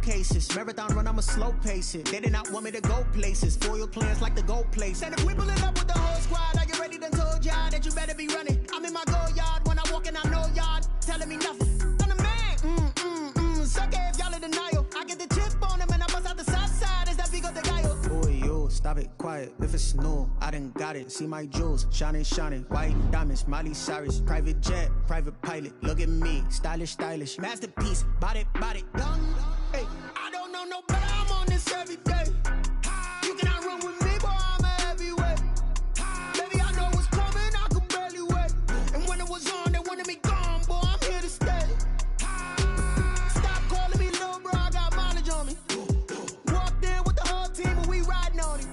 cases. Marathon run, I'ma slow pace it. They did not want me to go places. Foil plans like the gold place. And if we pull it up with the whole squad, are you ready? Done told y'all that you better be running. I'm in my go yard when I walk in, I know y'all telling me nothing. I'm the man. Suck it if y'all in denial. I get the chip on them and I bust out the south side. Is that big of the guy? Boy, yo, stop it, quiet. If it's new, I done got it. See my jewels, shining, shining. White diamonds, Miley Cyrus. Private jet, private pilot. Look at me, stylish, stylish. Masterpiece, body, done. Hey, I don't know no better. I'm on this every day. You cannot run with me, boy. I'm a heavyweight. Baby, I know what's coming. I could barely wait. And when it was on, they wanted me gone, boy. I'm here to stay. Stop calling me little bro. I got mileage on me. Walked in with the whole team and we riding on him.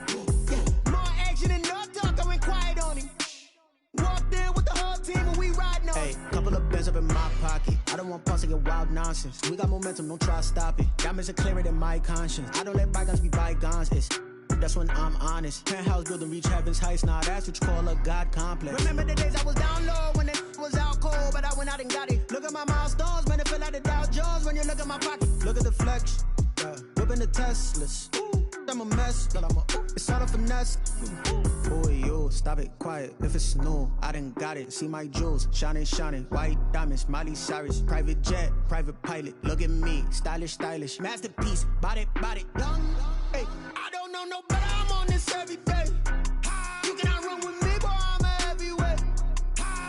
Yeah, more action and no talk. I went quiet on him. Walked in with the whole team and we riding on him. Hey, couple of bands up in my pocket. I don't want pause to get wild nonsense. We got momentum, don't try to stop it. Diamonds are clearer than my conscience. I don't let bygones be bygones. That's when I'm honest. Penthouse building, reach heaven's heights. Now that's what you call a God complex. Remember the days I was down low when it was out cold, but I went out and got it. Look at my milestones, man, it feel like the Dow Jones when you look at my pocket. Look at the flex, whipping the Teslas. I'm a mess, but it's all a finesse. Boy, yo, stop it, quiet. If it's new, I done got it. See my jewels, shining, shining. White diamonds, Miley Cyrus. Private jet, private pilot. Look at me, stylish, stylish. Masterpiece, body, done. Hey, I don't know no better. I'm on this every day. You cannot run with me, boy. I'm a heavyweight.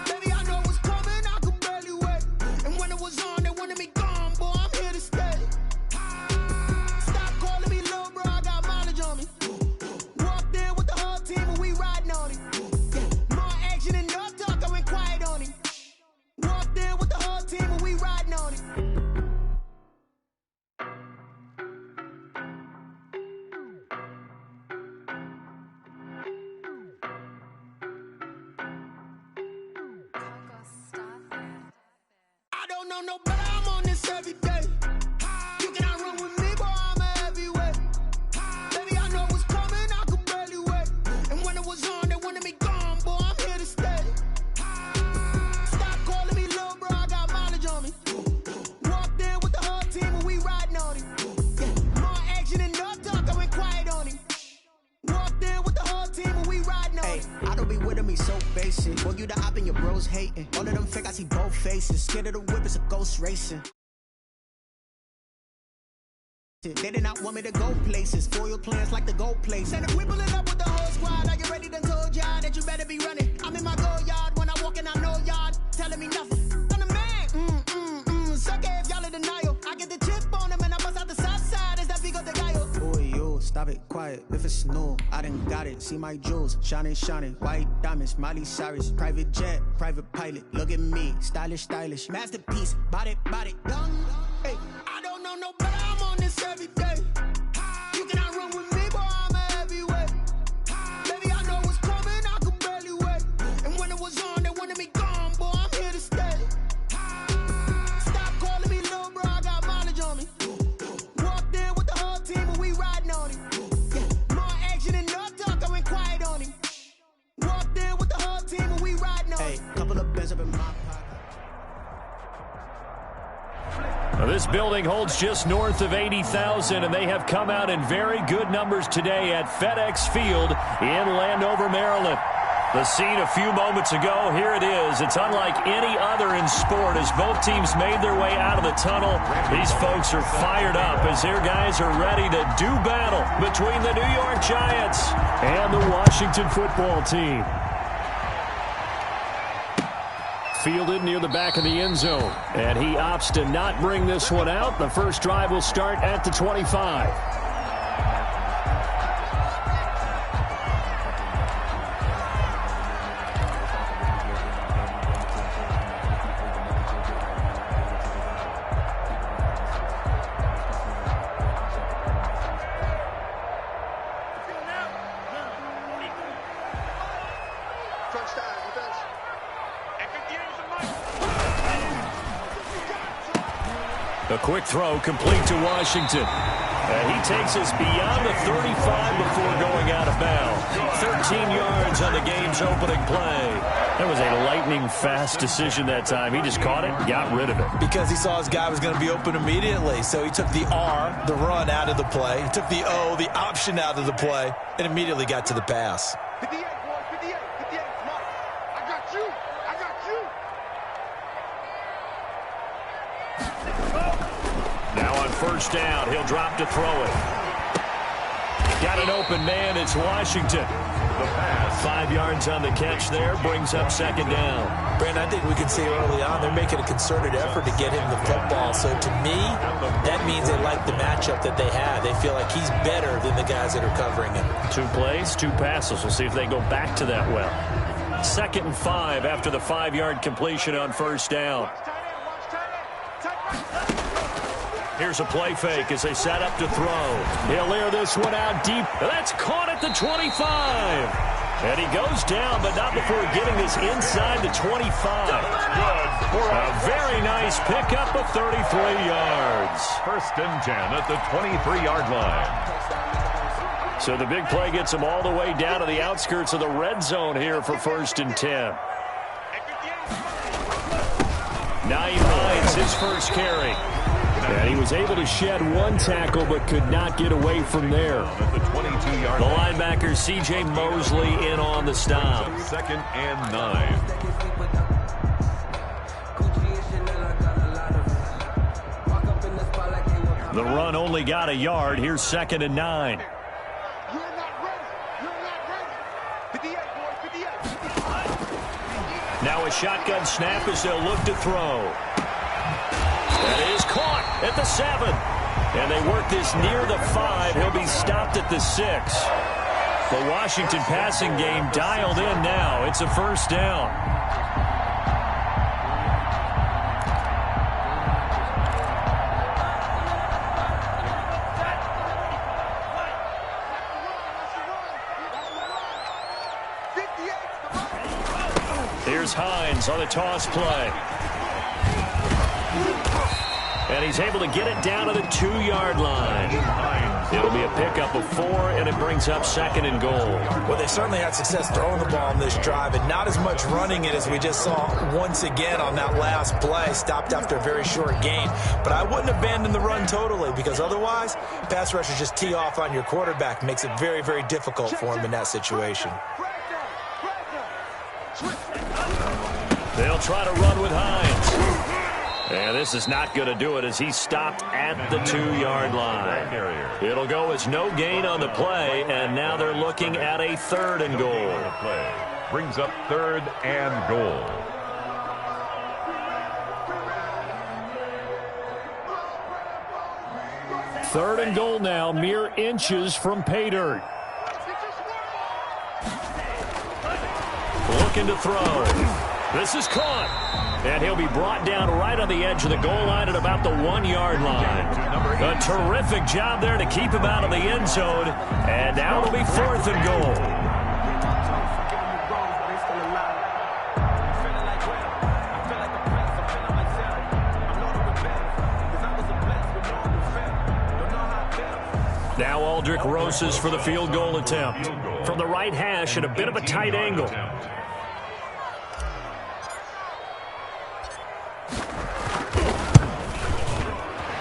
Baby, I know what's coming. I could barely wait. And when it was on, they wanted me gone, boy. I'm here to stay. Stop calling me little bro. I got mileage on me. Walked in with the whole team and we riding on him. Yeah, more action and no talk. I went quiet on him. Walked in with the whole team and we riding on him. I don't know no better. I'm on this every day. You cannot run with me, boy. I'm a heavyweight. Baby, I know what's coming. I could barely wait. And when it was on, they wanted me gone, boy. I'm here to stay. Stop calling me little bro. I got mileage on me. Walked in with the whole team and we riding on him. Yeah, more action and no talk. I went quiet on him. Walked in with the whole team and we riding on him. I don't be with me so basic. Boy, you the op and your bros hating. All of them fake, I see both faces. Scared of the whip, it's a ghost racing. They did not want me to go places. Foil plans like the gold place. And if we pull it up with the whole squad, are you ready? Done told y'all that you better be running. I'm in my go yard when I walk in, I know y'all telling me nothing. I'm the man. Suck it if y'all in denial. I get the chip on them and I bust out the south side. Is that big of the guy? Boy, yo, stop it, quiet. If it's new, I done got it. See my jewels, shining, shining. White diamonds, Miley Cyrus. Private jet, private pilot. Look at me, stylish, stylish. Masterpiece, body, done. Hey, I don't know no better. I'm on this every day. You cannot run with me, boy. I'm a heavyweight. Baby, I know what's coming. I could barely wait. And when it was on, they wanted me gone, boy. I'm here to stay. Stop calling me little bro. I got mileage on me. Walked in with the whole team and we riding on him. Yeah, more action and no talk. I went quiet on him. Walked in with the whole team and we riding on him. Hey, couple of bands up in my pocket. Well, this building holds just north of 80,000, and they have come out in very good numbers today at FedEx Field in Landover, Maryland. The scene a few moments ago, here it is. It's unlike any other in sport as both teams made their way out of the tunnel. These folks are fired up as their guys are ready to do battle between the New York Giants and the Washington football team. Fielded near the back of the end zone, and he opts to not bring this one out. The first drive will start at the 25. A quick throw complete to Washington. And he takes us beyond the 35 before going out of bounds. 13 yards on the game's opening play. That was a lightning-fast decision that time. He just caught it, got rid of it. Because he saw his guy was going to be open immediately. So he took the R, the run, out of the play. He took the O, the option, out of the play, and immediately got to the pass. 58, boys, 58, 58, Mark. I got you. I got you. Now on first down, he'll drop to throw it. Got an open man, it's Washington. The pass. 5 yards on the catch there, brings up second down. Brandon, I think we can see early on they're making a concerted effort to get him the football. So to me, that means they like the matchup that they have. They feel like he's better than the guys that are covering him. 2 plays, 2 passes. We'll see if they go back to that well. 2nd and 5 after the 5-yard completion on first down. Here's a play fake as they set up to throw. He'll air this one out deep. That's caught at the 25. And he goes down, but not before getting this inside the 25. A very nice pickup of 33 yards. 1st and 10 at the 23-yard line. So the big play gets him all the way down to the outskirts of the red zone here for 1st and 10. Nyheim Hines, his first carry. And he was able to shed 1 tackle but could not get away from there. The linebacker C.J. Mosley in on the stop. 2nd and 9. The run only got a yard. Here's 2nd and 9. You're not ready. You're not ready. 58, boys, 58. Now a shotgun snap as they'll look to throw. That is caught at the 7. And they work this near the 5. He'll be stopped at the 6. The Washington passing game dialed in now. It's a first down. Here's Hines on the toss play. And he's able to get it down to the 2-yard line. It'll be a pickup of 4, and it brings up 2nd and goal. Well, they certainly had success throwing the ball on this drive, and not as much running it as we just saw once again on that last play. Stopped after a very short gain. But I wouldn't abandon the run totally, because otherwise, pass rushers just tee off on your quarterback. Makes it very, very difficult for him in that situation. They'll try to run with Hines. And this is not going to do it as he's stopped at the 2-yard line. It'll go as no gain on the play, and now they're looking at a 3rd and goal. Brings up 3rd and goal. Third and goal now, mere inches from pay dirt. Looking to throw. This is caught. And he'll be brought down right on the edge of the goal line at about the 1-yard line. A terrific job there to keep him out of the end zone. And now it'll be 4th and goal. Now Aldrick Rosas for the field goal attempt. From the right hash at a bit of a tight angle.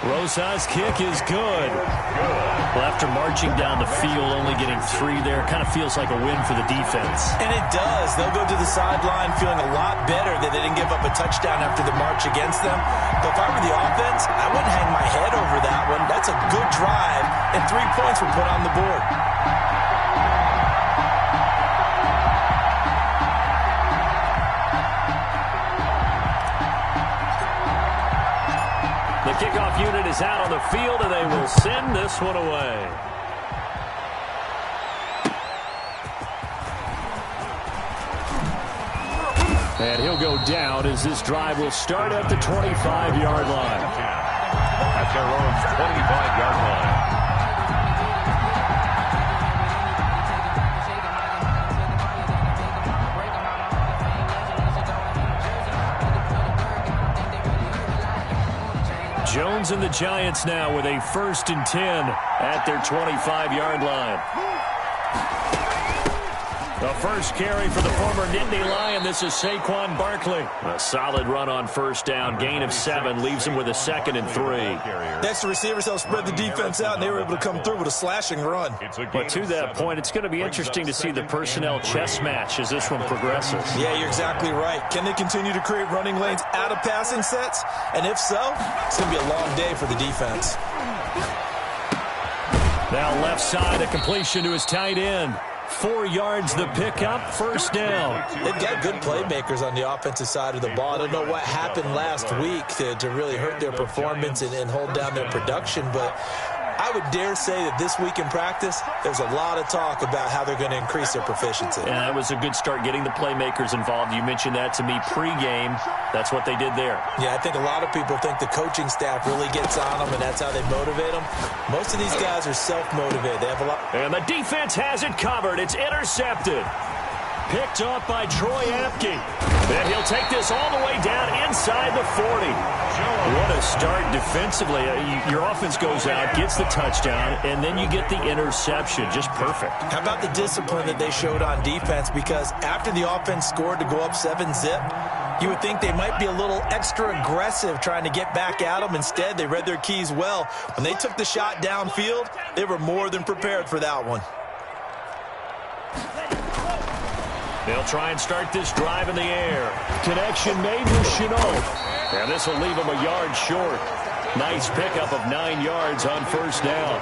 Rosas' kick is good. Well, after marching down the field, only getting 3 there, kind of feels like a win for the defense. And it does. They'll go to the sideline feeling a lot better that they didn't give up a touchdown after the march against them. But if I were the offense, I wouldn't hang my head over that one. That's a good drive, and 3 points were put on the board. The kickoff unit is out on the field, and they will send this one away. And he'll go down as this drive will start at the 25-yard line. At their own 25-yard line. Jones and the Giants now with a 1st and 10 at their 25-yard line. The first carry for the former Nittany Lion. This is Saquon Barkley. A solid run on first down. Gain of 7. Leaves him with a 2nd and 3. Next, the receivers helped spread the defense out, and they were able to come through with a slashing run. But to that point, it's going to be interesting to see the personnel chess match as this one progresses. Yeah, you're exactly right. Can they continue to create running lanes out of passing sets? And if so, it's going to be a long day for the defense. Now left side, a completion to his tight end. 4 yards the pickup, first down. They've got good playmakers on the offensive side of the ball. I don't know what happened last week to really hurt their performance and hold down their production, but I would dare say that this week in practice, there's a lot of talk about how they're going to increase their proficiency. And that was a good start, getting the playmakers involved. You mentioned that to me pregame. That's what they did there. Yeah, I think a lot of people think the coaching staff really gets on them, and that's how they motivate them. Most of these guys are self-motivated. They have a lot. And the defense has it covered. It's intercepted. Picked off by Troy Apke. And he'll take this all the way down inside the 40. What a start defensively. Your offense goes out, gets the touchdown, and then you get the interception. Just perfect. How about the discipline that they showed on defense? Because after the offense scored to go up 7-zip, you would think they might be a little extra aggressive trying to get back at them. Instead, they read their keys well. When they took the shot downfield, they were more than prepared for that one. They'll try and start this drive in the air. Connection made with Chenault. And this will leave him a yard short. Nice pickup of 9 yards on first down.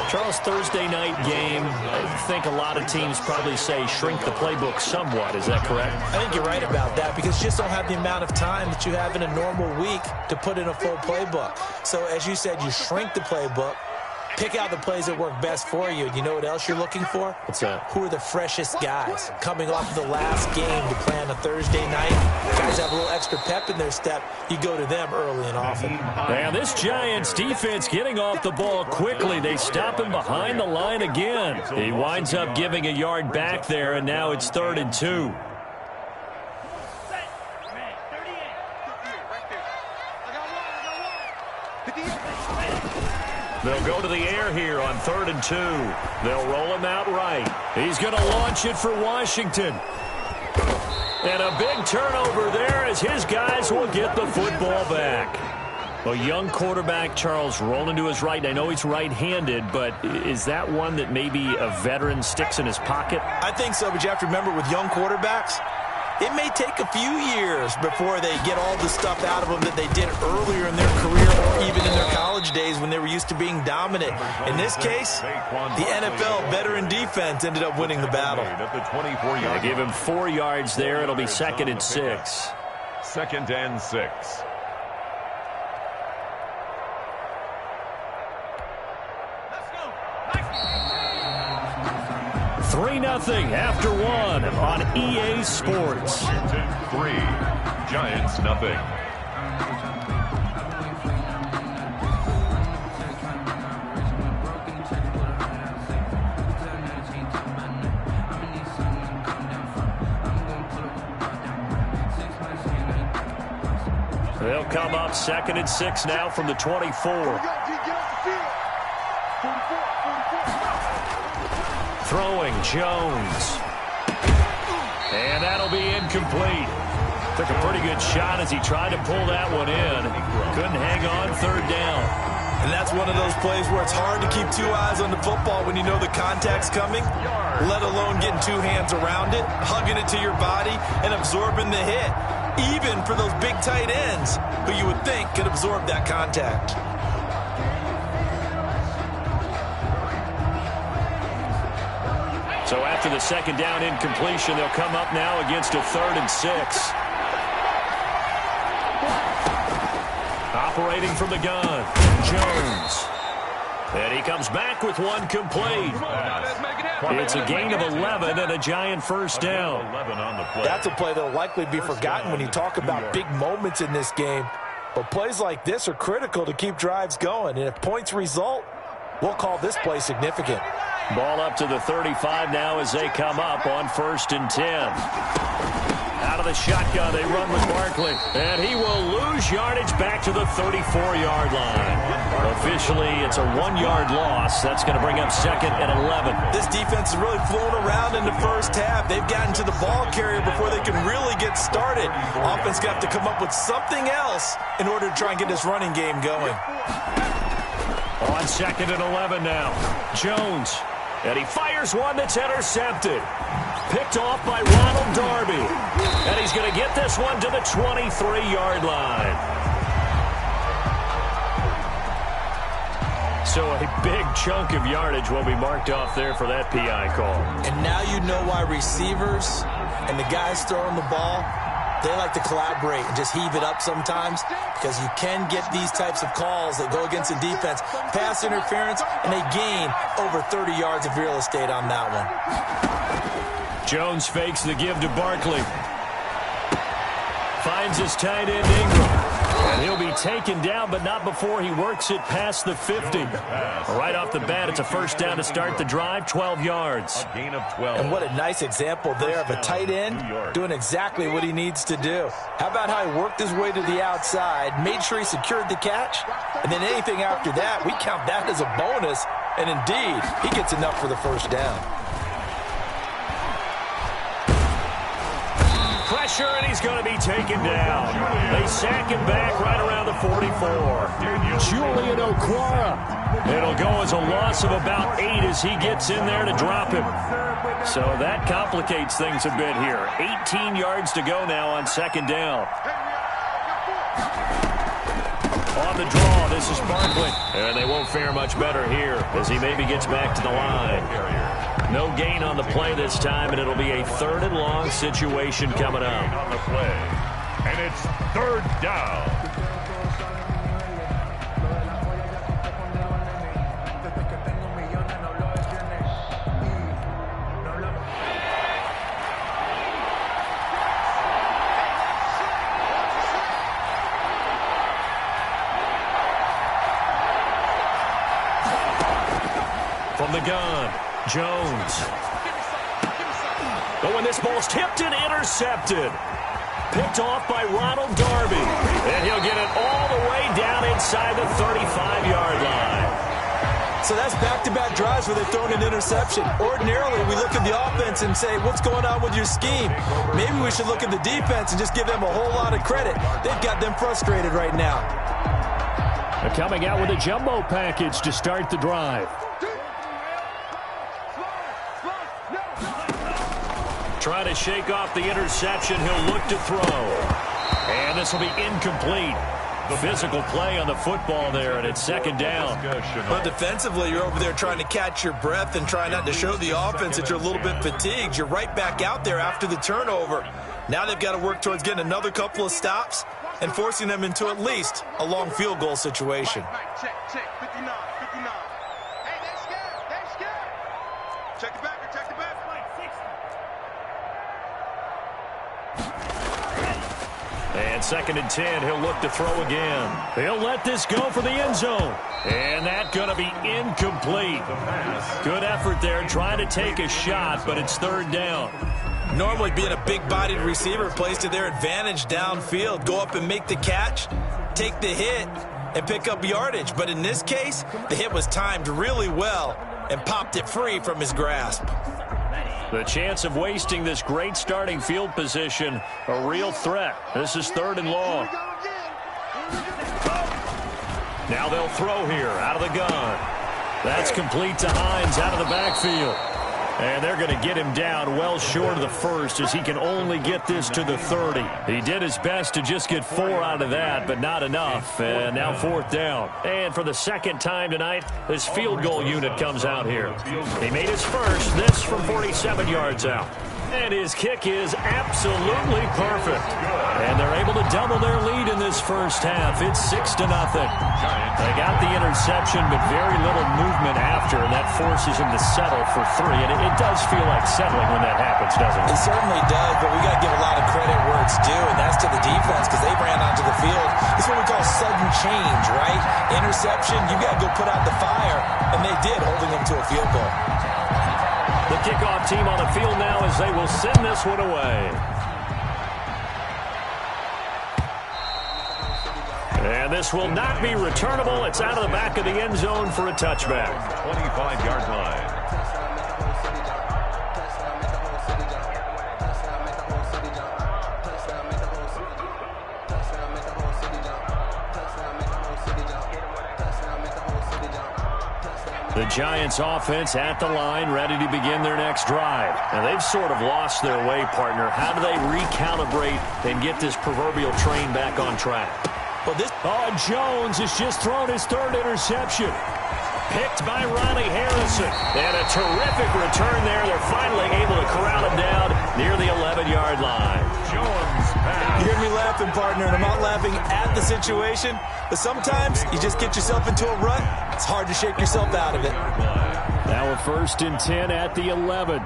Charles, Thursday night game, I think a lot of teams probably say shrink the playbook somewhat. Is that correct? I think you're right about that because you just don't have the amount of time that you have in a normal week to put in a full playbook. So as you said, you shrink the playbook. Pick out the plays that work best for you. And you know what else you're looking for? What's that? Who are the freshest guys coming off of the last game to play on a Thursday night? Guys have a little extra pep in their step. You go to them early and often. And this Giants defense getting off the ball quickly. They stop him behind the line again. He winds up giving a yard back there, and now it's 3rd and 2. They'll go to the air here on 3rd and 2. They'll roll him out right. He's going to launch it for Washington. And a big turnover there as his guys will get the football back. A young quarterback, Charles, rolling to his right. I know he's right-handed, but is that one that maybe a veteran sticks in his pocket? I think so, but you have to remember with young quarterbacks, it may take a few years before they get all the stuff out of them that they did earlier in their career or even in their college days when they were used to being dominant. In this case, the NFL veteran defense ended up winning the battle. They give him 4 yards there. It'll be 2nd and 6. 2nd and 6. 3-0 after 1 on EA Sports. 3, Giants nothing. They'll come up 2nd and 6 now from the 24. Throwing Jones. And that'll be incomplete. Took a pretty good shot as he tried to pull that one in. Couldn't hang on 3rd down. And that's one of those plays where it's hard to keep 2 eyes on the football when you know the contact's coming, let alone getting 2 hands around it, hugging it to your body, and absorbing the hit. Even for those big tight ends who you would think could absorb that contact. So after the 2nd down incompletion, they'll come up now against a 3rd and 6. Operating from the gun, Jones. And he comes back with one complete. It's a gain of 11 and a Giant first down. That's a play that will likely be forgotten when you talk about big moments in this game. But plays like this are critical to keep drives going. And if points result, we'll call this play significant. Ball up to the 35 now as they come up on 1st and 10. Out of the shotgun, they run with Barkley. And he will lose yardage back to the 34-yard line. Officially, it's a 1-yard loss. That's going to bring up 2nd and 11. This defense is really flown around in the first half. They've gotten to the ball carrier before they can really get started. Offense got to come up with something else in order to try and get this running game going. On 2nd and 11 now. Jones. And he fires one that's intercepted. Picked off by Ronald Darby. And he's going to get this one to the 23-yard line. So a big chunk of yardage will be marked off there for that PI call. And now you know why receivers and the guys throwing the ball, they like to collaborate and just heave it up sometimes, because you can get these types of calls that go against the defense. Pass interference, and they gain over 30 yards of real estate on that one. Jones fakes the give to Barkley. Finds his tight end Ingram. And he'll be taken down, but not before he works it past the 50. Right off the bat, it's a first down to start the drive, 12 yards. A gain of 12. And what a nice example there of a tight end doing exactly what he needs to do. How about how he worked his way to the outside, made sure he secured the catch, and then anything after that, we count that as a bonus. And indeed, he gets enough for the first down. Pressure, and he's going to be taken down. They sack him back right around the 44. Julian Okwara. It'll go as a loss of about 8 as he gets in there to drop him. So that complicates things a bit here. 18 yards to go now on 2nd down. On the draw, this is Barkley. And they won't fare much better here as he maybe gets back to the line. No gain on the play this time, and it'll be a 3rd and long situation coming up. On the play, and it's 3rd down. From the gun, Jones. But when this ball's tipped and intercepted. Picked off by Ronald Darby. And he'll get it all the way down inside the 35-yard line. So that's back-to-back drives where they've thrown an interception. Ordinarily, we look at the offense and say, what's going on with your scheme? Maybe we should look at the defense and just give them a whole lot of credit. They've got them frustrated right now. They're coming out with a jumbo package to start the drive. Trying to shake off the interception. He'll look to throw. And this will be incomplete. The physical play on the football there, and it's 2nd down. But defensively, you're over there trying to catch your breath and trying not to show the offense that you're a little bit fatigued. You're right back out there after the turnover. Now they've got to work towards getting another couple of stops and forcing them into at least a long field goal situation. Check, 59, 59. Hey, they're scared, they're scared. Check the back, check the back. And 2nd and 10, he'll look to throw again. He'll let this go for the end zone. And that's going to be incomplete. Good effort there, trying to take a shot, but it's 3rd down. Normally being a big-bodied receiver plays to their advantage downfield. Go up and make the catch, take the hit, and pick up yardage. But in this case, the hit was timed really well and popped it free from his grasp. The chance of wasting this great starting field position, a real threat. This is 3rd and long. Now they'll throw here out of the gun. That's complete to Hines out of the backfield. And they're going to get him down well short of the first as he can only get this to the 30. He did his best to just get 4 out of that, but not enough. And now 4th down. And for the 2nd time tonight, this field goal unit comes out here. He made his first, this from 47 yards out. And his kick is absolutely perfect. And they're able to double their lead in this first half. It's 6-0. They got the interception, but very little movement after, and that forces him to settle for 3. And it does feel like settling when that happens, doesn't it? It certainly does, but we got to give a lot of credit where it's due, and that's to the defense because they ran onto the field. It's what we call sudden change, right? Interception, you got to go put out the fire, and they did, holding them to a field goal. The kickoff team on the field now as they will send this one away. And this will not be returnable. It's out of the back of the end zone for a touchback. 25-yard line. The Giants offense at the line, ready to begin their next drive. And they've sort of lost their way, partner. How do they recalibrate and get this proverbial train back on track? Well, Jones has just thrown his third interception. Picked by Ronnie Harrison. And a terrific return there. They're finally able to corral him down near the 11-yard line. Jones pass. You hear me laughing, partner, and I'm not laughing at the situation, but sometimes you just get yourself into a rut. It's hard to shake yourself out of it. Now a 1st and 10 at the 11.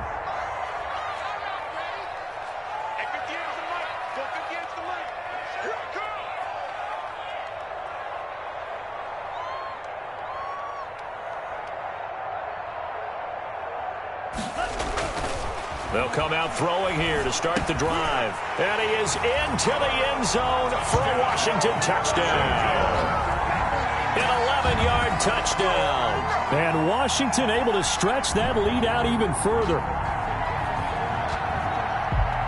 They'll come out throwing here to start the drive. And he is into the end zone for a Washington touchdown. An 11-yard touchdown. And Washington able to stretch that lead out even further.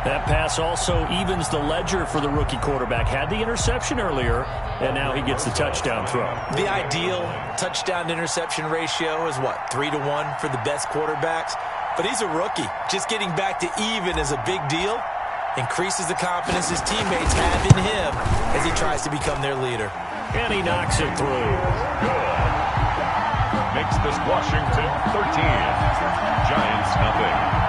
That pass also evens the ledger for the rookie quarterback. Had the interception earlier, and now he gets the touchdown throw. The ideal touchdown-interception ratio is what, 3-to-1 for the best quarterbacks? But he's a rookie. Just getting back to even is a big deal. Increases the confidence his teammates have in him as he tries to become their leader. And he knocks it through. Good. Makes this Washington 13. Giants nothing.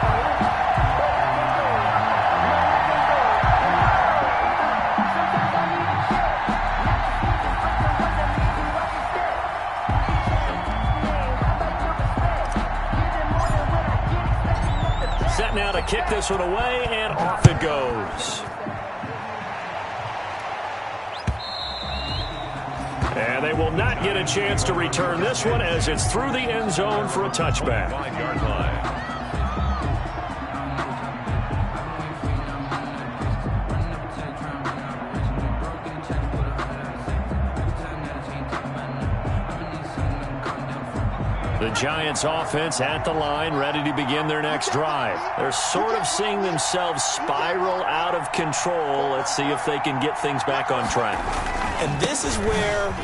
Set now to kick this one away, and off it goes. And they will not get a chance to return this one as it's through the end zone for a touchback. 5-yard line. The Giants offense at the line, ready to begin their next drive. They're sort of seeing themselves spiral out of control. Let's see if they can get things back on track. And this is where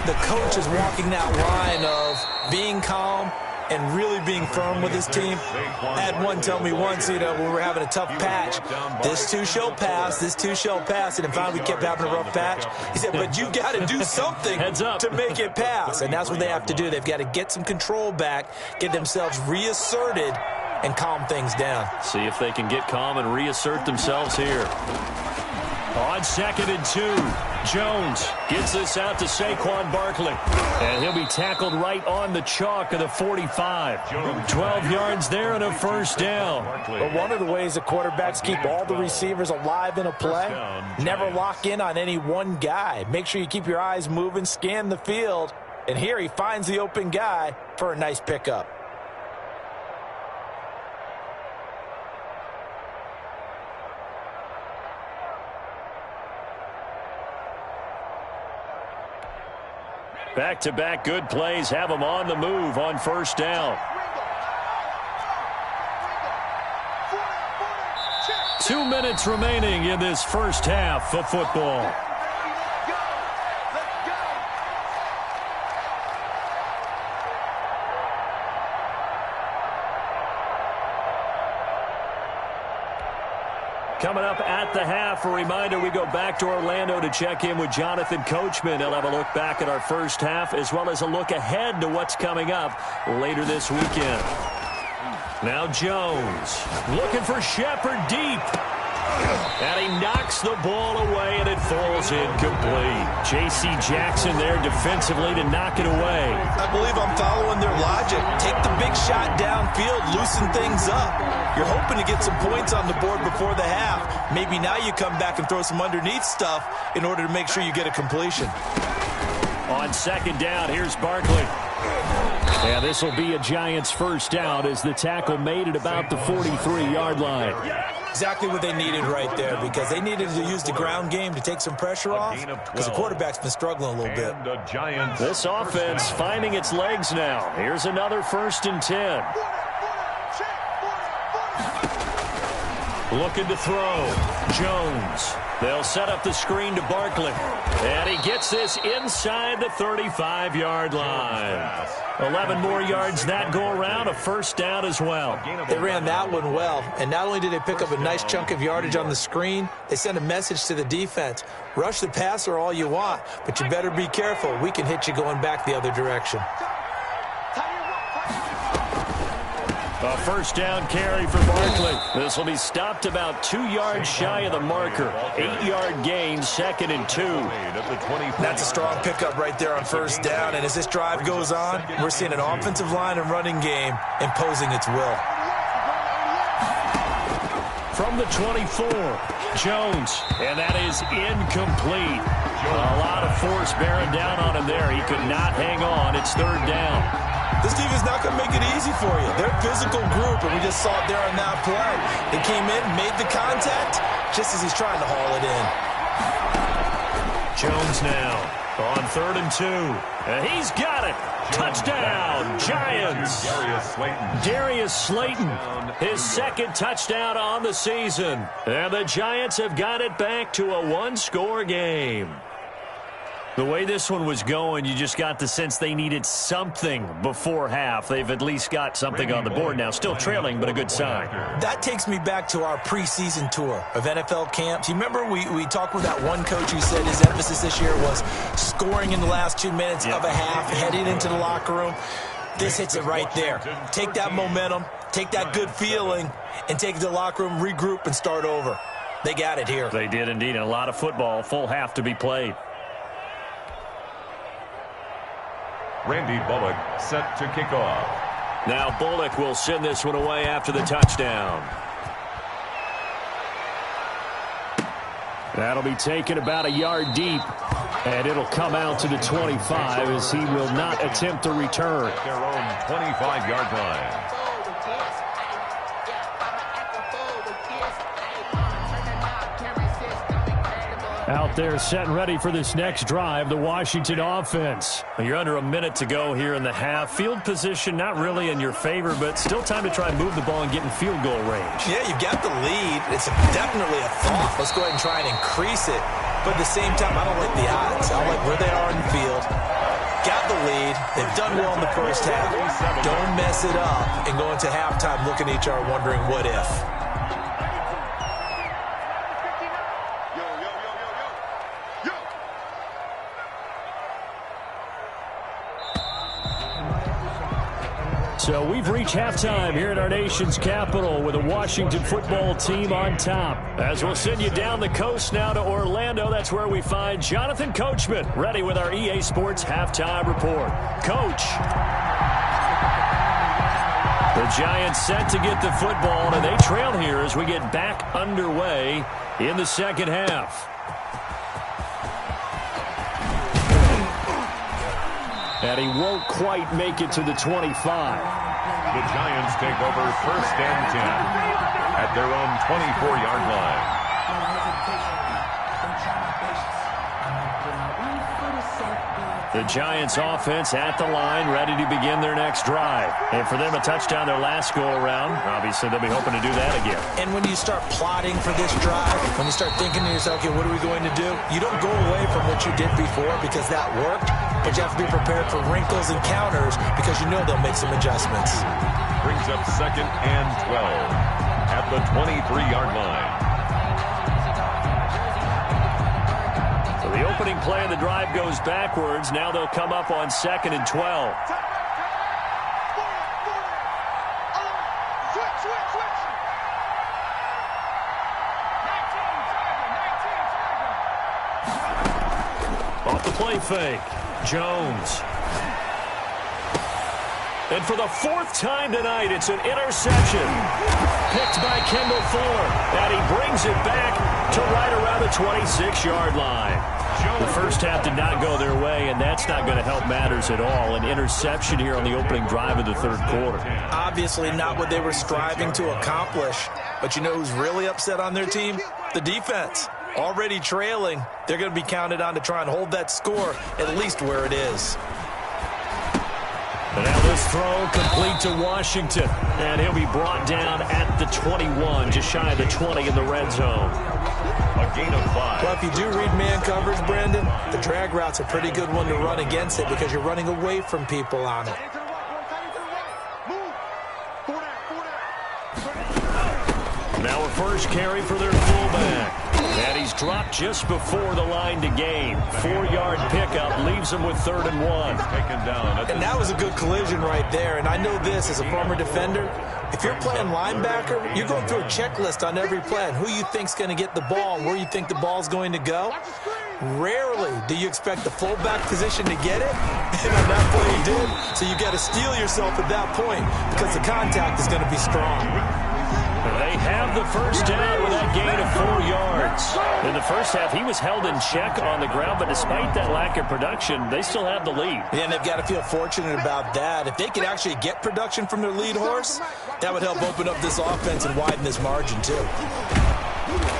the coach is walking that line of being calm and really being firm with his team. I had one tell me once, when we were having a tough patch, this too shall pass, this too shall pass. And finally we kept having a rough patch. He said, but you got to do something to make it pass. And that's what they have to do. They've got to get some control back, get themselves reasserted, and calm things down. See if they can get calm and reassert themselves here. On 2nd and 2, Jones gets this out to Saquon Barkley. And he'll be tackled right on the chalk of the 45. 12 yards there and a first down. But one of the ways the quarterbacks keep all the receivers alive in a play, never lock in on any one guy. Make sure you keep your eyes moving, scan the field. And here he finds the open guy for a nice pickup. Back-to-back good plays have them on the move on first down. 2 minutes remaining in this first half of football. Coming up at the half, a reminder, we go back to Orlando to check in with Jonathan Coachman. He'll have a look back at our first half as well as a look ahead to what's coming up later this weekend. Now Jones looking for Shepard deep. And he knocks the ball away, and it falls incomplete. J.C. Jackson there defensively to knock it away. I believe I'm following their logic. Take the big shot downfield, loosen things up. You're hoping to get some points on the board before the half. Maybe now you come back and throw some underneath stuff in order to make sure you get a completion. On 2nd down, here's Barkley. Yeah, this will be a Giants first down as the tackle made it about the 43-yard line. Exactly what they needed right there, because they needed to use the ground game to take some pressure off, because the quarterback's been struggling a little bit. This offense finding its legs now. Here's another 1st and 10. Looking to throw. Jones. They'll set up the screen to Barkley. And he gets this inside the 35-yard line. 11 more yards that go around, a first down as well. They ran that one well, and not only did they pick up a nice chunk of yardage on the screen, they sent a message to the defense. Rush the passer all you want, but you better be careful. We can hit you going back the other direction. A first down carry for Barkley. This will be stopped about 2 yards shy of the marker. 8-yard gain, 2nd and 2. That's a strong pickup right there on first down. And as this drive goes on, we're seeing an offensive line and running game imposing its will. From the 24, Jones. And that is incomplete. A lot of force bearing down on him there. He could not hang on. It's 3rd down. This defense is not going to make it easy for you. They're a physical group, and we just saw it there on that play. They came in, made the contact, just as he's trying to haul it in. Jones now on 3rd and 2. And he's got it. Touchdown, Giants. Darius Slayton, his 2nd touchdown on the season. And the Giants have got it back to a 1-score game. The way this one was going, you just got the sense they needed something before half. They've at least got something on the board now. Still trailing, but a good sign. That takes me back to our preseason tour of NFL camps. You remember we talked with that one coach who said his emphasis this year was scoring in the last 2 minutes of a half, heading into the locker room. This hits it right there. Take that momentum, take that good feeling, and take it to the locker room, regroup, and start over. They got it here. They did indeed. And a lot of football, full half to be played. Randy Bullock set to kick off. Now Bullock will send this one away after the touchdown. That'll be taken about a yard deep. And it'll come out to the 25 as he will not attempt a return. At their own 25-yard line. Out there set and ready for this next drive, the Washington offense. You're under a minute to go here in the half. Field position not really in your favor, but still time to try and move the ball and get in field goal range. Yeah, you've got the lead. It's definitely a thought. Let's go ahead and try and increase it. But at the same time, I don't like the odds. I like where they are in the field. Got the lead. They've done well in the first half. Don't mess it up and go into halftime looking at each other wondering what if. So we've reached halftime here at our nation's capital with a Washington football team on top. As we'll send you down the coast now to Orlando, that's where we find Jonathan Coachman ready with our EA Sports halftime report. Coach. The Giants set to get the football, and they trail here as we get back underway in the second half. And he won't quite make it to the 25. The Giants take over 1st and 10 at their own 24-yard line. The Giants offense at the line, ready to begin their next drive. And for them, a touchdown their last go-around. Obviously, they'll be hoping to do that again. And when you start plotting for this drive, when you start thinking to yourself, okay, what are we going to do? You don't go away from what you did before because that worked, but you have to be prepared for wrinkles and counters because you know they'll make some adjustments. Brings up 2nd and 12 at the 23-yard line. The opening play of the drive goes backwards. Now they'll come up on 2nd and 12. Off the play fake. Jones. And for the 4th time tonight, it's an interception. Picked by Kendall Fuller. And he brings it back to right around the 26-yard line. The first half did not go their way, and that's not going to help matters at all. An interception here on the opening drive of the third quarter. Obviously not what they were striving to accomplish. But you know who's really upset on their team? The defense. Already trailing, they're going to be counted on to try and hold that score at least where it is. And now this throw complete to Washington. And he'll be brought down at the 21, just shy of the 20 in the red zone. A gain of 5. Well, if you do read man coverage, Brandon, the drag route's a pretty good one to run against it because you're running away from people on it. Now a first carry for their fullback. And he's dropped just before the line to gain. 4-yard pickup leaves him with 3rd and 1. Taken down. And that was a good collision right there. And I know this as a former defender. If you're playing linebacker, you're going through a checklist on every play and who you think's going to get the ball and where you think the ball's going to go. Rarely do you expect the fullback position to get it. And on that play he did. So you got to steel yourself at that point because the contact is going to be strong. They have the first down with that gain of 4 yards. In the first half, he was held in check on the ground, but despite that lack of production, they still have the lead. Yeah, and they've got to feel fortunate about that. If they could actually get production from their lead horse, that would help open up this offense and widen this margin, too.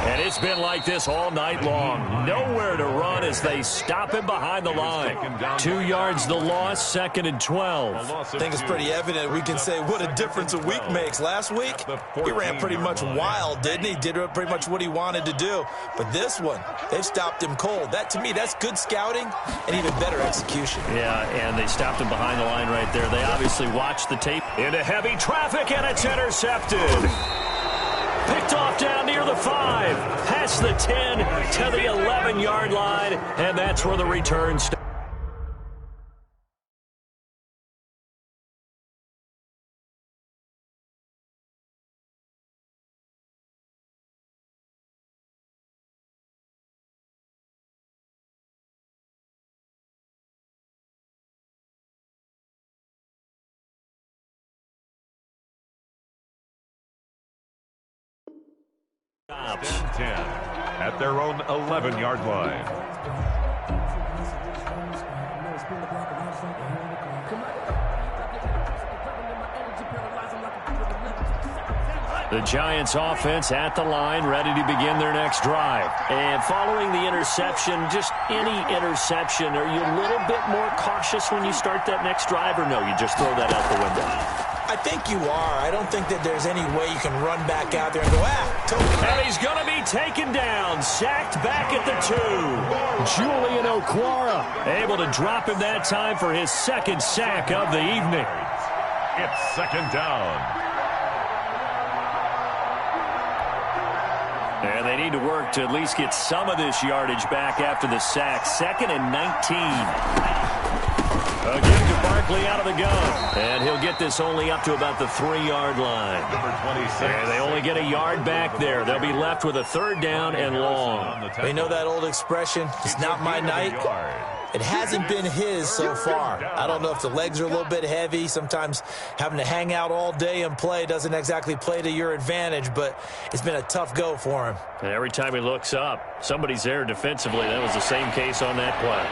And it's been like this all night long. Nowhere to run as they stop him behind the line. 2 yards the loss, 2nd and 12. I think it's pretty evident we can say what a difference a week makes. Last week, he ran pretty much wild, didn't he? Did pretty much what he wanted to do. But this one, they've stopped him cold. That, to me, that's good scouting and even better execution. Yeah, and they stopped him behind the line right there. They obviously watched the tape. Into heavy traffic, and it's intercepted. Picked off down near the 5, past the 10 to the 11-yard line, and that's where the return starts. First and 10 at their own 11-yard line. The Giants offense at the line, ready to begin their next drive. And following the interception, just any interception, are you a little bit more cautious when you start that next drive, or no, you just throw that out the window? I think you are. I don't think that there's any way you can run back out there and go, And he's going to be taken down, sacked back at the 2. Julian Okwara able to drop him that time for his 2nd sack of the evening. It's 2nd down. And they need to work to at least get some of this yardage back after the sack. 2nd and 19. Again to Barkley out of the gun. And he'll get this only up to about the 3-yard line. Number 26. And they only get a yard back there. They'll be left with a 3rd down and long. You know that old expression, it's not my night? It hasn't been his so far. I don't know if the legs are a little bit heavy. Sometimes having to hang out all day and play doesn't exactly play to your advantage, but it's been a tough go for him. And every time he looks up, somebody's there defensively. That was the same case on that play.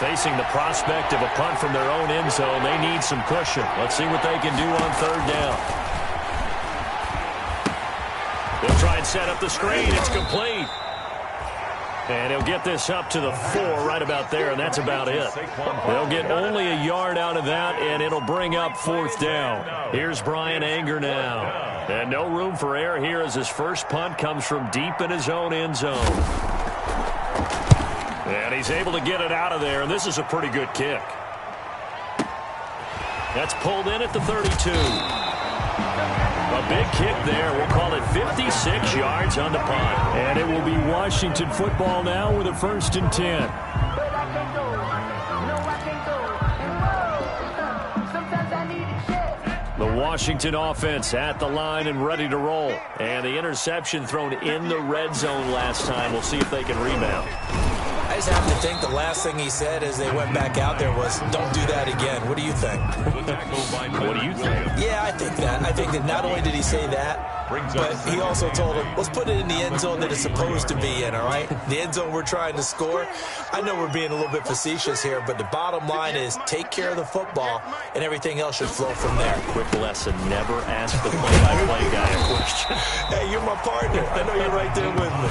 Facing the prospect of a punt from their own end zone, they need some cushion. Let's see what they can do on 3rd down. They'll try and set up the screen. It's complete. And he'll get this up to the 4 right about there, and that's about it. They'll get only a yard out of that, and it'll bring up 4th down. Here's Brian Anger now. And no room for error here as his first punt comes from deep in his own end zone. And he's able to get it out of there, and this is a pretty good kick. That's pulled in at the 32. A big kick there. We'll call it 56 yards on the punt. And it will be Washington football now with a 1st and 10. The Washington offense at the line and ready to roll. And the interception thrown in the red zone last time. We'll see if they can rebound. I just happen to think the last thing he said as they went back out there was, don't do that again. What do you think? What do you think? Yeah, I think that. I think that not only did he say that, but he also told him, let's put it in the end zone that it's supposed to be in, all right? The end zone we're trying to score. I know we're being a little bit facetious here, but the bottom line is take care of the football, and everything else should flow from there. Quick lesson, never ask the play-by-play guy a question. Hey, you're my partner. I know you're right there with me.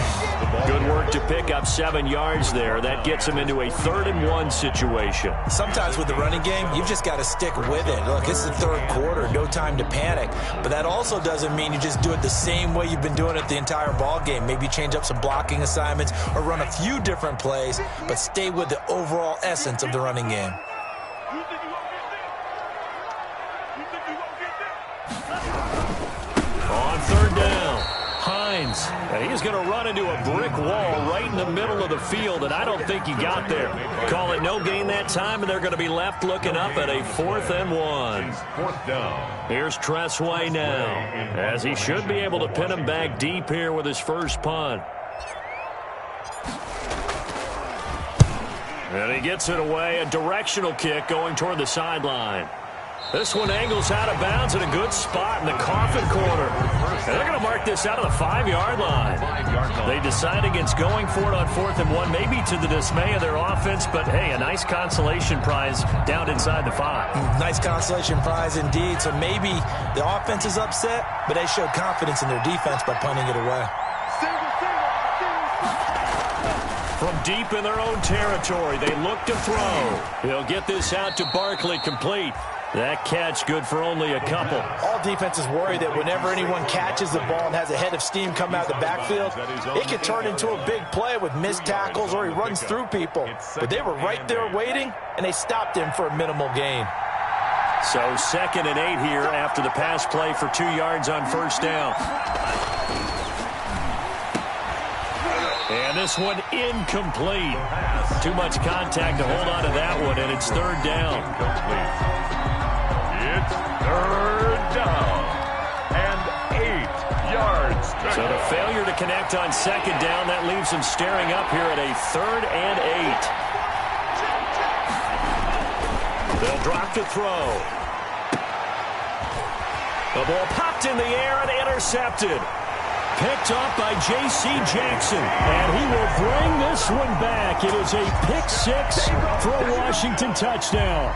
Good work to pick up 7 yards there. That gets him into a 3rd-and-1 situation. Sometimes with the running game, you've just got to stick with it. Look, it's the 3rd quarter, no time to panic. But that also doesn't mean you just do it the same way you've been doing it the entire ball game. Maybe change up some blocking assignments or run a few different plays, but stay with the overall essence of the running game. On 3rd down, Hines. And he's going to run into a brick wall right in the middle of the field, and I don't think he got there. Call it no gain that time, and they're going to be left looking up at a 4th-and-1. 4th down. Here's Tressway now, as he should be able to pin him back deep here with his first punt. And he gets it away, a directional kick going toward the sideline. This one angles out of bounds in a good spot in the coffin corner. And they're going to mark this out of the 5-yard line. They decide against going for it on 4th-and-1, maybe to the dismay of their offense, but hey, a nice consolation prize down inside the 5. Nice consolation prize indeed. So maybe the offense is upset, but they showed confidence in their defense by punting it away. From deep in their own territory, they look to throw. He'll get this out to Barkley, complete. That catch good for only a couple. All defenses worry that whenever anyone catches the ball and has a head of steam come out of the backfield, it could turn into a big play with missed tackles or he runs through people. But they were right there waiting, and they stopped him for a minimal gain. So 2nd and 8 here after the pass play for 2 yards on 1st down. And this one incomplete. Too much contact to hold on to that one, and it's 3rd down. It's 3rd down and 8 yards. So the failure to connect on 2nd down, that leaves them staring up here at a 3rd and 8. They'll drop to throw. The ball popped in the air and intercepted. Picked up by J.C. Jackson, and he will bring this one back. It is a pick 6 for a Washington touchdown.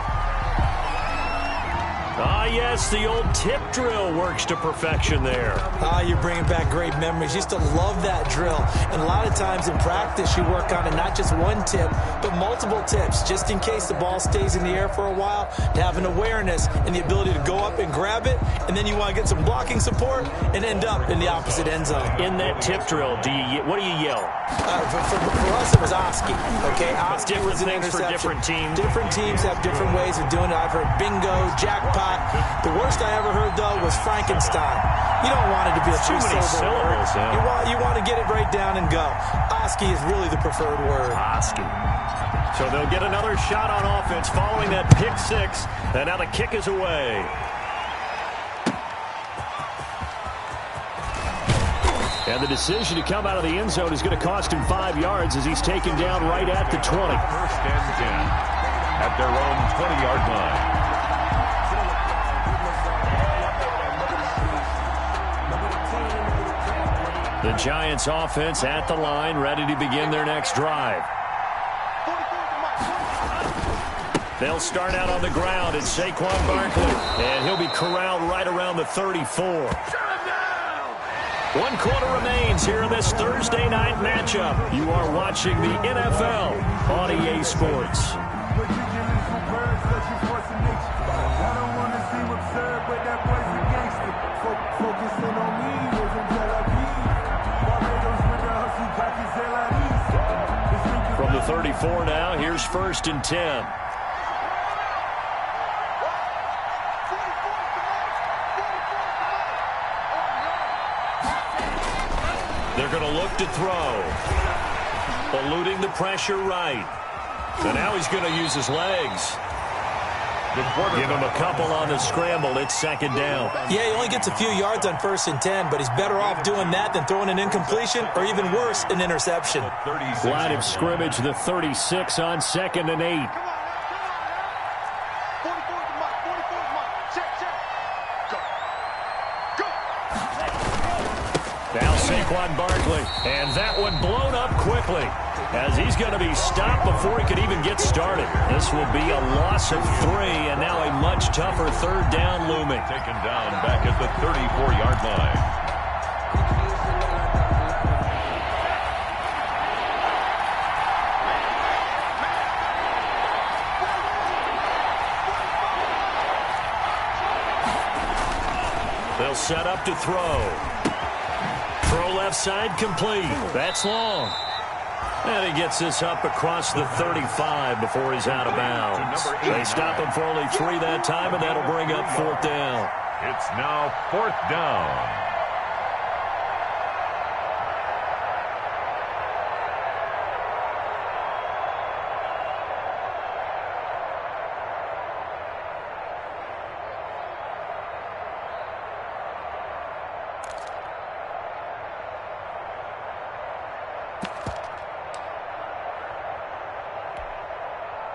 Ah, yes, the old tip drill works to perfection there. Ah, you're bringing back great memories. Used to love that drill. And a lot of times in practice, you work on it, not just one tip, but multiple tips, just in case the ball stays in the air for a while, to have an awareness and the ability to go up and grab it, and then you want to get some blocking support and end up in the opposite end zone. In that tip drill, what do you yell? For us, it was Oski. Okay, Oski was an things interception. for different teams. Different teams have different ways of doing it. I've heard bingo, jackpot. The worst I ever heard, though, was Frankenstein. You don't want it to be a three-syllable word. Yeah. You want to get it right down and go. Oski is really the preferred word. Oski. So they'll get another shot on offense following that pick 6, and now the kick is away. And the decision to come out of the end zone is going to cost him 5 yards as he's taken down right at the 20. 1st and 10 at their own 20-yard line. The Giants offense at the line, ready to begin their next drive. They'll start out on the ground. It's Saquon Barkley, and he'll be corralled right around the 34. 1 quarter remains here in this Thursday night matchup. You are watching the NFL on EA Sports. From the 34 now, here's 1st and 10. They're going to look to throw. Eluding the pressure right. So now he's going to use his legs. Give him a couple on the scramble. It's second down. Yeah, he only gets a few yards on 1st and 10, but he's better off doing that than throwing an incompletion or even worse, an interception. Line of scrimmage, the 36 on 2nd and 8. Now Saquon Barkley, and that one blown up quickly as he's going to be stopped before he could even get started. This will be a loss of 3, and now a much tougher 3rd down looming. Taken down back at the 34-yard line. They'll set up to throw. Throw left side complete. That's long. And he gets this up across the 35 before he's out of bounds. They stop him for only 3 that time, and that'll bring up 4th down. It's now 4th down.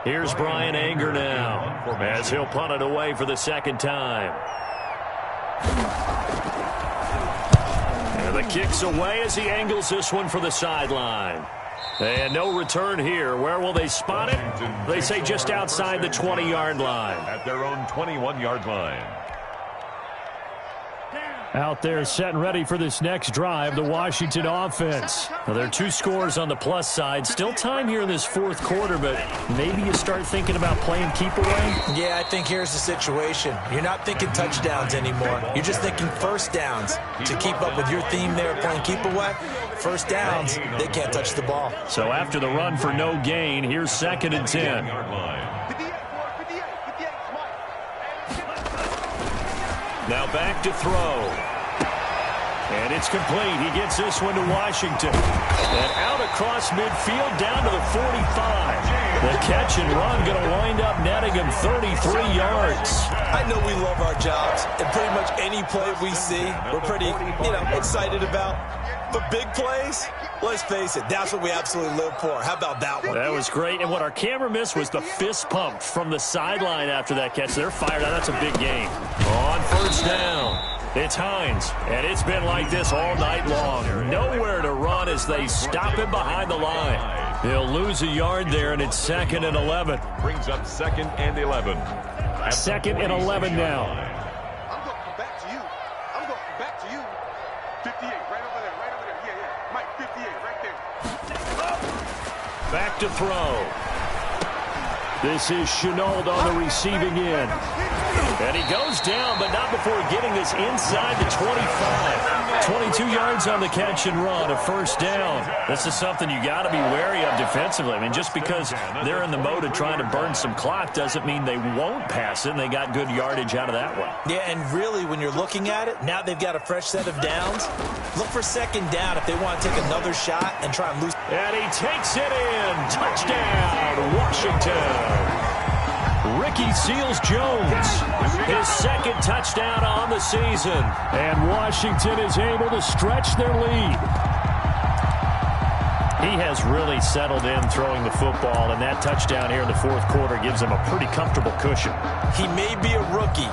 Here's Brian Anger now as he'll punt it away for the 2nd time. And the kick's away as he angles this one for the sideline. And no return here. Where will they spot it? They say just outside the 20-yard line. At their own 21-yard line. Out there set and ready for this next drive, the Washington offense. Now, there are 2 scores on the plus side. Still time here in this 4th quarter, but maybe you start thinking about playing keep away? Yeah, I think here's the situation. You're not thinking touchdowns anymore. You're just thinking 1st downs. To keep up with your theme there, playing keep away, 1st downs, they can't touch the ball. So after the run for no gain, here's 2nd and 10. Now back to throw. And it's complete. He gets this one to Washington. And out across midfield down to the 45. The catch and run going to wind up netting him 33 yards. I know we love our jobs, and pretty much any play we see, we're pretty, excited about. But big plays, let's face it, that's what we absolutely live for. How about that one? That was great. And what our camera missed was the fist pump from the sideline after that catch. They're fired out. That's a big game. On 1st down, it's Hines. And it's been like this all night long. Nowhere to run as they stop him behind the line. He'll lose a yard there, and it's 2nd and 11. Brings up 2nd and 11. 2nd and 11 now. I'm going to come back to you. I'm going to come back to you. 58, right over there, right over there. Yeah. Mike, 58, right there. Back to throw. This is Chenault on the receiving end. And he goes down, but not before getting this inside the 25. 22 yards on the catch and run, a 1st down. This is something you got to be wary of defensively. I mean, just because they're in the mode of trying to burn some clock doesn't mean they won't pass it, and they got good yardage out of that one. Yeah, and really, when you're looking at it, now they've got a fresh set of downs. Look for 2nd down if they want to take another shot and try and lose. And he takes it in. Touchdown, Washington. Ricky Seals-Jones, his 2nd touchdown on the season. And Washington is able to stretch their lead. He has really settled in throwing the football, and that touchdown here in the 4th quarter gives him a pretty comfortable cushion. He may be a rookie,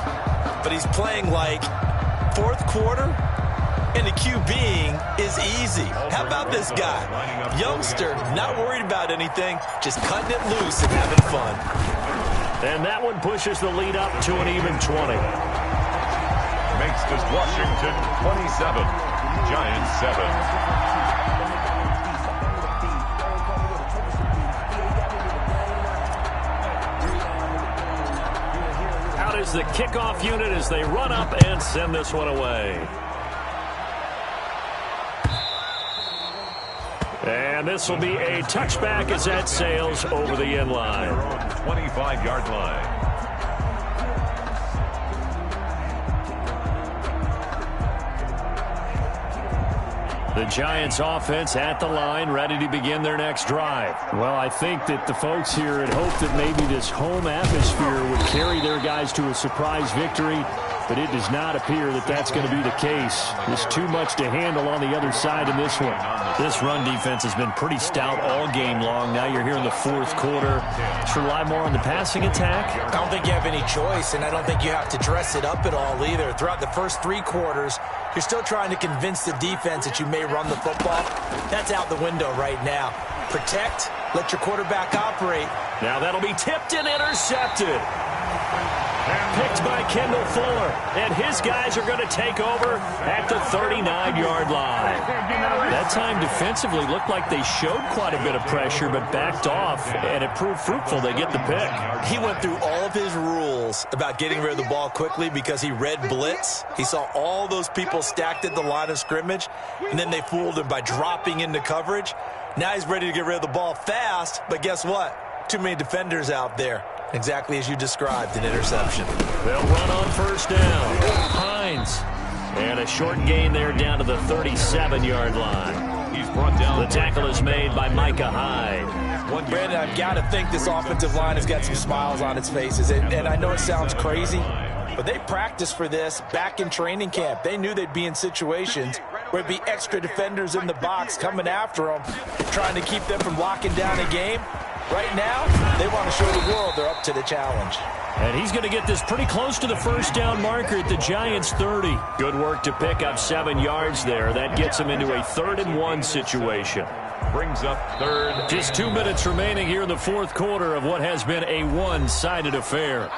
but he's playing like 4th quarter, and the QBing is easy. How about this guy? Youngster, not worried about anything, just cutting it loose and having fun. And that one pushes the lead up to an even 20. Makes this Washington 27, Giants 7. Out is the kickoff unit as they run up and send this one away. And this will be a touchback as that sails over the end line. 25-yard line. The Giants offense at the line, ready to begin their next drive. Well, I think that the folks here had hoped that maybe this home atmosphere would carry their guys to a surprise victory, but it does not appear that that's going to be the case. There's too much to handle on the other side in this one. This run defense has been pretty stout all game long. Now you're here in the fourth quarter. Should rely more on the passing attack? I don't think you have any choice, and I don't think you have to dress it up at all either. Throughout the first 3 quarters, you're still trying to convince the defense that you may run the football. That's out the window right now. Protect, let your quarterback operate. Now that'll be tipped and intercepted. Picked by Kendall Fuller, and his guys are going to take over at the 39-yard line. That time defensively looked like they showed quite a bit of pressure but backed off, and it proved fruitful. They get the pick. He went through all of his rules about getting rid of the ball quickly because he read blitz. He saw all those people stacked at the line of scrimmage, and then they fooled him by dropping into coverage. Now he's ready to get rid of the ball fast, but guess what? Too many defenders out there. Exactly as you described, an interception. They'll run on first down. Hines. And a short gain there down to the 37-yard line. He's brought down. The tackle is made by Micah Hyde. Brandon, I've got to think this offensive line has got some smiles on its faces. And I know it sounds crazy, but they practiced for this back in training camp. They knew they'd be in situations where it'd be extra defenders in the box coming after them, trying to keep them from locking down a game. Right now, they want to show the world they're up to the challenge. And he's going to get this pretty close to the first down marker at the Giants' 30. Good work to pick up 7 yards there. That gets him into a 3rd-and-1 situation. Brings up 3rd. Just 2 minutes remaining here in the fourth quarter of what has been a one-sided affair.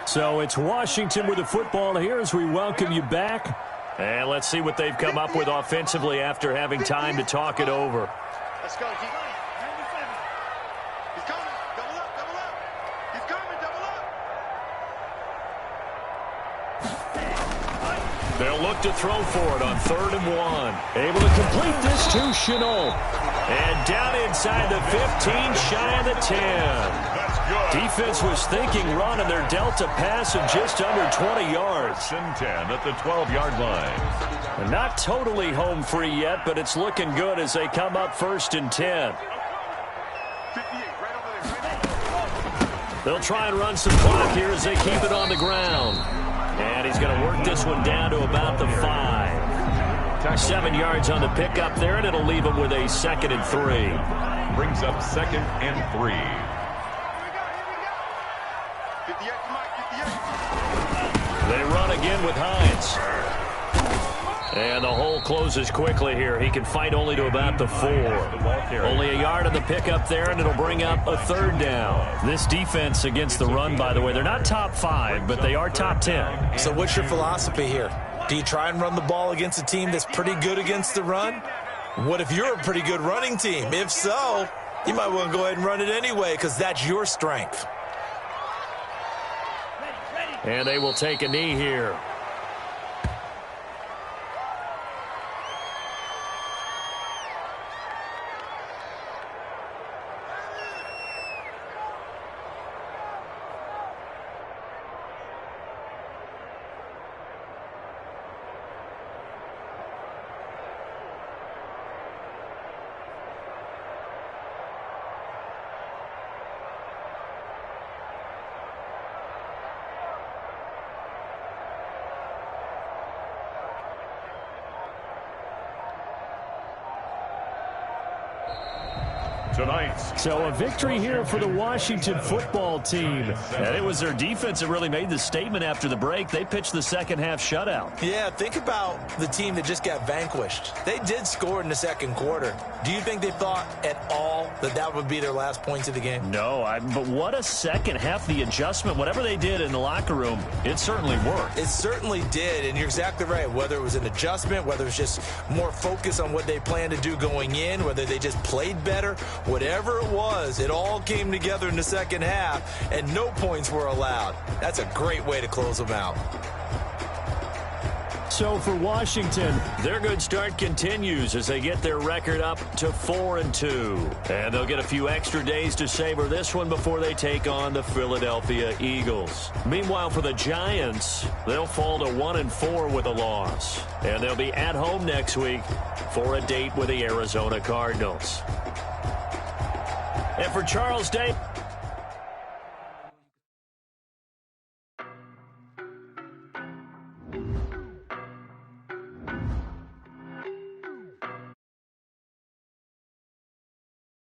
So it's Washington with the football here as we welcome you back. And let's see what they've come up with offensively after having time to talk it over. Let's go. He's coming. Double up. He's coming. Double up. They'll look to throw for it on 3rd and 1. Able to complete this to Chenault. And down inside the 15, shy of the 10. Defense was thinking run, and they're dealt a pass of just under 20 yards. 1st and 10 at the 12-yard line. Not totally home free yet, but it's looking good as they come up 1st and 10. 58, right over there. They'll try and run some clock here as they keep it on the ground. And he's going to work this one down to about the 5. 7 yards on the pickup there, and it'll leave him with a 2nd and 3. Brings up 2nd and 3. They run again with Hines. And the hole closes quickly here. He can fight only to about the 4. Only a yard on the pickup there, and it'll bring up a 3rd down. This defense against the run, by the way, they're not top 5, but they are top 10. So what's your philosophy here? Do you try and run the ball against a team that's pretty good against the run? What if you're a pretty good running team? If so, you might want to go ahead and run it anyway because that's your strength. And they will take a knee here. Tonight. So a victory here for the Washington football team. And it was their defense that really made the statement after the break. They pitched the second half shutout. Yeah, think about the team that just got vanquished. They did score in the second quarter. Do you think they thought at all that that would be their last points of the game? No, but what a second half. The adjustment, whatever they did in the locker room, it certainly worked. It certainly did, and you're exactly right. Whether it was an adjustment, whether it was just more focus on what they planned to do going in, whether they just played better, whatever it was, it all came together in the second half, and no points were allowed. That's a great way to close them out. so for Washington. Their good start continues as they get their record up to 4-2. And they'll get a few extra days to savor this one before they take on the Philadelphia Eagles. Meanwhile, for the Giants, they'll fall to 1-4 with a loss. And they'll be at home next week for a date with the Arizona Cardinals. And for Charles Day...